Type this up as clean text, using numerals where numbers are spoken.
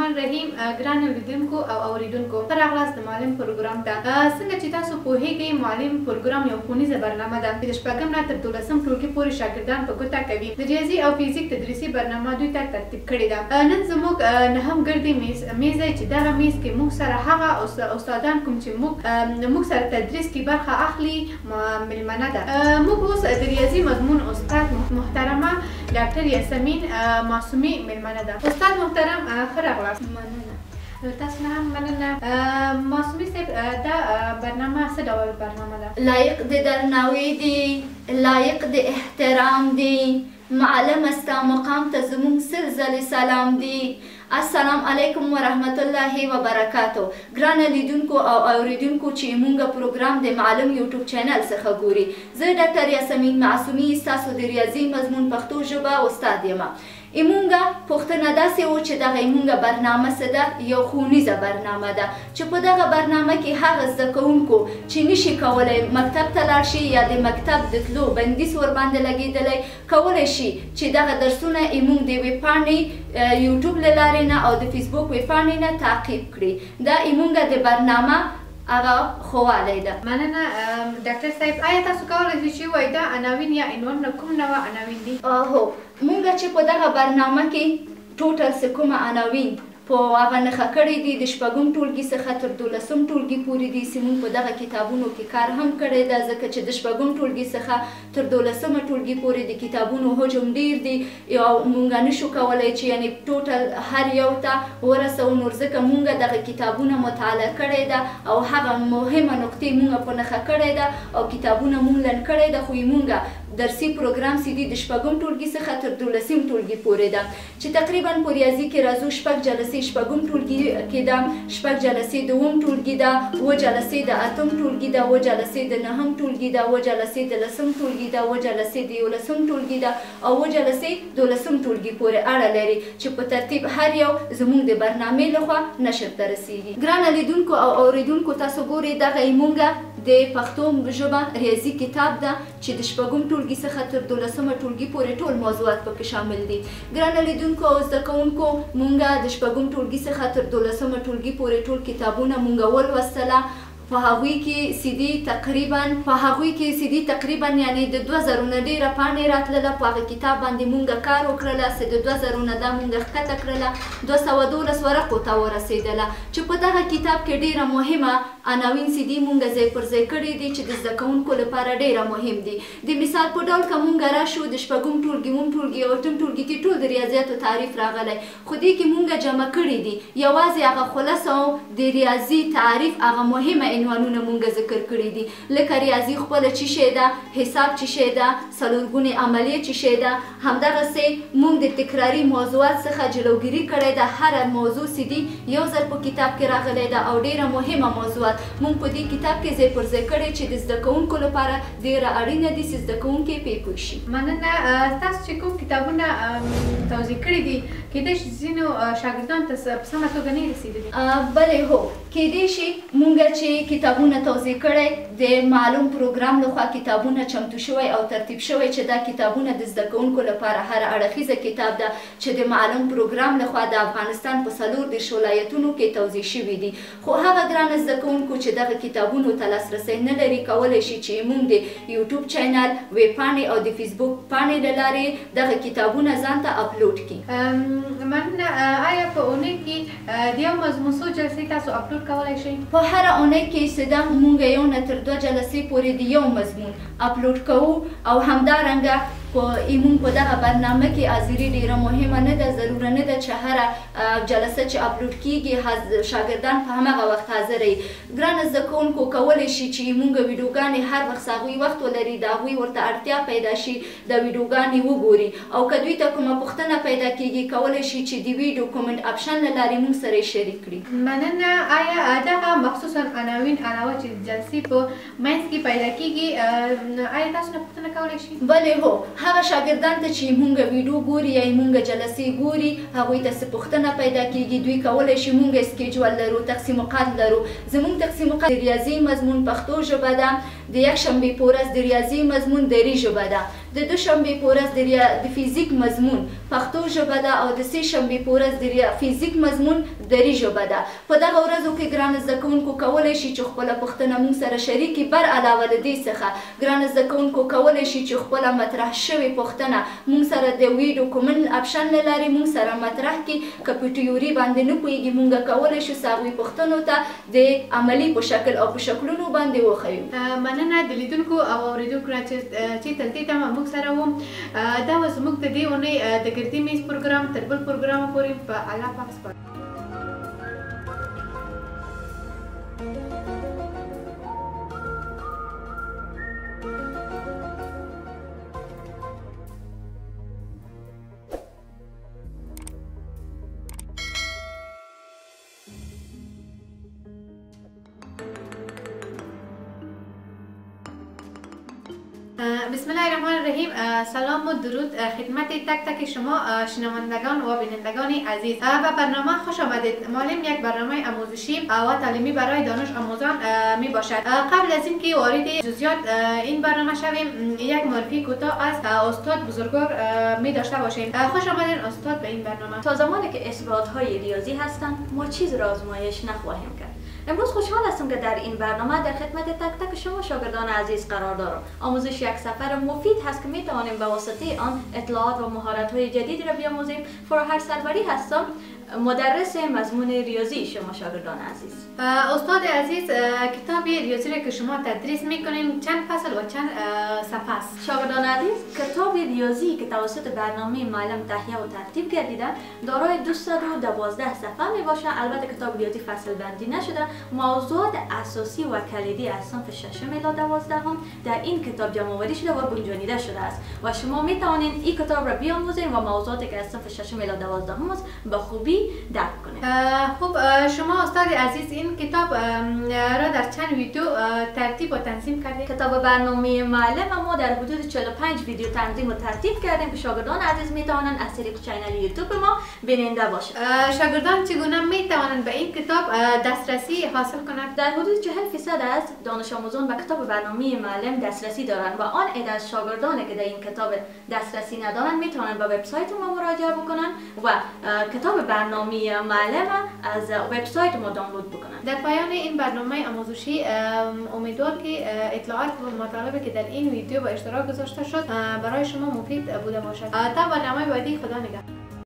الرحمن الرحیم ګران لیدونکو او اوریدونکو ښه راغلاست د معلم پروګرام ته. څنګه چې تاسو پوهیږئ معلم پروګرام یو ښوونیزه برنامه ده چې د شپږم نه تر 12 ټولګي پورې شاګردان په ګوته کوي. د ریاضي او فزیک تدریسي برنامه دوی ته ترتیب کړې ده. نن زموږ نهم ګردي میز دی چې دغه میز کې موږ سره هغه استادان کوم چې موږ سره تدریس کې برخه اخلي مېلمنه ده. موږ اوس د ریاضي مضمون استاد محترمه ډاکټر یاسمین معصومي مېلمنه ده. استاد محترم ښه راغلاست. مننه. تاسو نه هم مننه. معصومي صاحب دا برنامه څه ډول برنامه ده؟ لایق د درناوي دی، لایق د احترام دی. معلم ستا مقام ته زموږ سل ځلې سلام دی. السلام علیکم ورحمت الله وبرکاتو. ګرانه لیدونکو او اوریدونکو چې موږ پروګرام د معلم یوټیوب چینل څخه ګوري، زه ډاکټر یاسمین معصومي ستاسو د ریاضي مضمون پښتو ژبه استاد یم. ایمونګه پوښتنه داسې و چې دغه ایمونګه برنامه څه ده؟ یو ښوونیزه برنامه ده چې په دغه برنامه کې هغه زده کوونکو چې نشي کولی مکتب ته لاړ شي یا د مکتب د تلو بندیز ورباندې لګېدلی، کولی شي چې دغه درسونه ایمونګ د یوې پاڼې یوټیوب له لارې نه او د فیسبوک وې پاڼې نه تعقیب کړي. دا ایمونګه د برنامه هغه خوالی ده. مننه ډاکټر صاحب. آیا تاسو کولی شئ چې ووایئ دا عناوین یا عنوانونه کوم ډول عناوین دي؟ هو، مونږ چې په دغه برنامه کې ټوټل څه کومه عناوین په هغه نښه کړي دي د شپږم ټولګي څخه تر 12 ټولګي پورې دي چې مونږ په دغه کتابونو کې کار هم کړی ده، ځکه چې د شپږم ټولګي څخه تر 12 ټولګي پورې د کتابونو حجم ډیر دی او مونږ نشو کولی چې یعنی ټوټل هر یو ته ورسو. نور ځکه مونږ دغه کتابونه مطالعه کړی ده او هغه مهمه نقطې مونږ په نښه کړی ده او کتابونه مونږ لنډ کړی ده، خو مونږ درسي پروګرام سیدي د شپږم ټولګي څخه تر 12 ټولګي پورې ده چې تقریبا په ریاضي کې راځو شپږ جلسې شپږم ټولګي کې ده، شپږ جلسې دوم ټولګي ده، اووه جلسې د اتم ټولګي ده، اووه جلسې د نهم ټولګي ده، اووه جلسې د لسم ټولګي ده، اووه جلسې د 11 ټولګي ده او اووه جلسې 12 ټولګي پورې اړه لري چې په ترتیب هر یو زموږ د برنامې لخوا نشر ته رسیږي. ګرانه لیدونکو او اوریدونکو تاسو ګورئ دغه ایمونګه د پښتو ژبه ریاضي کتاب ده چې د شپږم ټولګي څخه تر 12 ټولګي پورې ټول موضوعات پکې شامل دي. ګرانه لیدونکو او زده کوونکو، مونږ د شپږم ټولګي څخه تر 12 ټولګي پورې ټول کتابونه مونږ ولوستله. په هغوی کې سیدي تقریبا یعنی د 2000 نه ډیره پاڼې راتلله. په هغه کتاب باندې مونږ کار وکړله چې د 2000 نه دا مونږ ښکته کړله 212 ورقو ته ورسېدله چې په دغه کتاب کې ډیره مهمه عناوین سیدي مونږ ځای پر ځای کړي دي چې د زده کوونکو لپاره ډیره مهم دي. د مثال په ډول که مونږ راشو د شپږم ټولګي، اووم ټولګي او اتم ټولګي کې ټول د ریاضیاتو تعریف راغلی، خو دې کې مونږ جمع کړي دي یوازې هغه خلاصه او د ریاضي تعریف هغه مهمه عنوانونه مونږ ذکر کړي دي، لکه ریاضي خپله څه شی ده، حساب څه شی ده، څلورګونې عملیې څه شی ده. همدغسې مونږ د تکراري موضوعات څخه جلوګیري کړې ده. هره موضوع سیدي یو ځل په کتاب کې راغلی ده او ډیره مهمه موضوعات مونږ په دې کتاب کې ځای پر ځای کړی چې د زده کوونکو لپاره ډیره اړینه دي چې زده کوونکي پرې پوه شي. مننه. تاسو چې کوم کتابونه توضیح کړي دي کیدای شي ځینو شاګردانو ته په سمه توګه نه رسېدلي؟ بلې هو، کیدای شي مونږ چې کتابونه توضیح کړی د معلوم پروګرام لخوا کتابونه چمتو شوی او ترتیب شوی چې دا کتابونه د زده کوونکو لپاره هر اړخیزه کتاب ده چې د معلوم پروګرام لخوا د افغانستان په 14 ولایتونو کې توضیح شوي دي. خو هغه ګرانه زده کوونکو چې دغه کتابونو ته لاسرسی نه لري، کولی شي چې مونږ د یوټیوب چینل، ویب پاڼې او د فیسبوک پاڼې له لارې دغه کتابونه ځان ته اپلوډ کړي. مننه. آیا په اونۍ کې د یو مضمون څو جلسې تاسو اپلوډ کولی شئ؟ په هره اونۍ کې سده مونږ یو نه تر 2 جلسې پورې د یو مضمون اپلوډ کوو او همدارنګه ایمون په دغه برنامه کې حاضري ډیره مهمه نه ده، ضروره نه ده چې هره جلسه چې اپلوډ کیږي شاګردان په همغه وخت حاضر وي. ګرانه زده کوونکو، کولی شي چې مونږ ویډیوګانې هر وخت هغوی وخت ولري د هغوی ورته اړتیا پیدا شي د ویډیوګانې وګوري او که دوی ته کومه پوښتنه پیدا کیږي کولی شي چې د ویډیو کومنټ آپشن له لارې مونږ سره یې شریک کړي. مننه. آیا دغه مخصوصا عناوین علاوه چې جلسې په منځ کې پیدا کیږي آیا تاسو نه پوښتنه کولی شئ؟ بلې هو، هغه شاګردان ته چې مونږ ویډیو ګوري یا مونږ جلسې ګوري هغوی ته څه پوښتنه پیدا کیږي دوی کولی شي مونږ سکیجول لرو، تقسیم اوقات لرو. زمونږ تقسیم اوقات د ریاضي مضمون پښتو ژبه ده، د یکشنبې په ورځ د ریاضي مضمون دري ژبه ده، د دوشنبې په ورځ د فیزیک مضمون پښتو ژبه ده او د سې شنبې په ورځ د فیزیک مضمون دري ژبه ده. په دغه ورځو کې ګرانه زده کوونکو کولی شي چې خپله پوښتنه موږ سره شریکي. بر علاوه له دې څخه ګرانه زده کوونکو کولی شي چې خپله مطرح شوې پوښتنه موږ سره د ویډیو کومنټ اپشن له لارې موږ سره مطرح کړي. که په تیوري باندې نه پوهېږي موږ کولی شو هغوی پوښتنو ته د عملي په شکل او په شکلونو باندې وښیو. مننه د لیدونکو او اورېدونکو نه چې تر دې دمه موږ سره وو. دا و زموږ د دې اونۍ د ګردي میز پروګرام. تر بل پروګرامه پورې په الله پاک سپارو. بسم الله الرحمن الرحیم. سلام و درود خدمت تک تک شما شنوندگان و بینندگان عزیز. به برنامه خوش آمدید. معلم یک برنامه آموزشی و تعلیمی برای دانش آموزان می باشد. قبل از اینکه وارد جزئیات این برنامه شویم یک معرفی کوتاه از استاد بزرگوار می داشته باشیم. خوش آمدید استاد به این برنامه. تا زمانی که اثبات‌های ریاضی هستند ما چیز را آزمایش نخواهیم کرد. امروز خوشحال هستم که در این برنامه در خدمت تک تک شما شاگردان عزیز قرار دارم. آموزش یک سفر مفید هست که می توانیم به واسطه آن اطلاعات و مهارت‌های جدید را بیاموزیم. فرهر سروری هستم، مدرس مضمون ریاضی شما شاگردان عزیز. استاد عزیز، کتاب ریاضی را که شما تدریس میکنین چند فصل و چند صفحه است؟ شاگردان عزیز، کتاب ریاضی که توسط برنامه معلم تهیه و ترتیب گردیده دارای 212 صفحه می باشد. البته کتاب ریاضی فصل بندی نشده. موضوعات اساسی و کلیدی از صنف 6 الی 12 در این کتاب جمع آوری شده و گنجانیده شده است و شما می توانید این کتاب را بیاموزید و موضوعاتی که از صنف 6 الی 12 است به خوبی درک کنید. خب شما استاد عزیز این کتاب را در چند ویدیو ترتیب و تنظیم کردید؟ کتاب برنامه معلم ما در حدود 45 ویدیو تنظیم و ترتیب کردیم که شاگردان عزیز می توانند از طریق کانال یوتیوب ما بیننده باشند. شاگردان چگونه می توانند به این کتاب دسترسی حاصل کنند؟ در حدود 40% از دانش آموزان به کتاب برنامه معلم دسترسی دارند و آن عده از شاگردانی که در این کتاب دسترسی ندارند می توانند به وبسایت ما مراجعه بکنند و کتاب برنامه معلم از وبسایت ما دانلود بکنند. در پایان این برنامه آموزشی امیدوار که اطلاعات و مطالبی که در این ویدیو به اشتراک گذاشته شد برای شما مفید بوده باشد. تا برنامه بعدی، خدا نگهدار.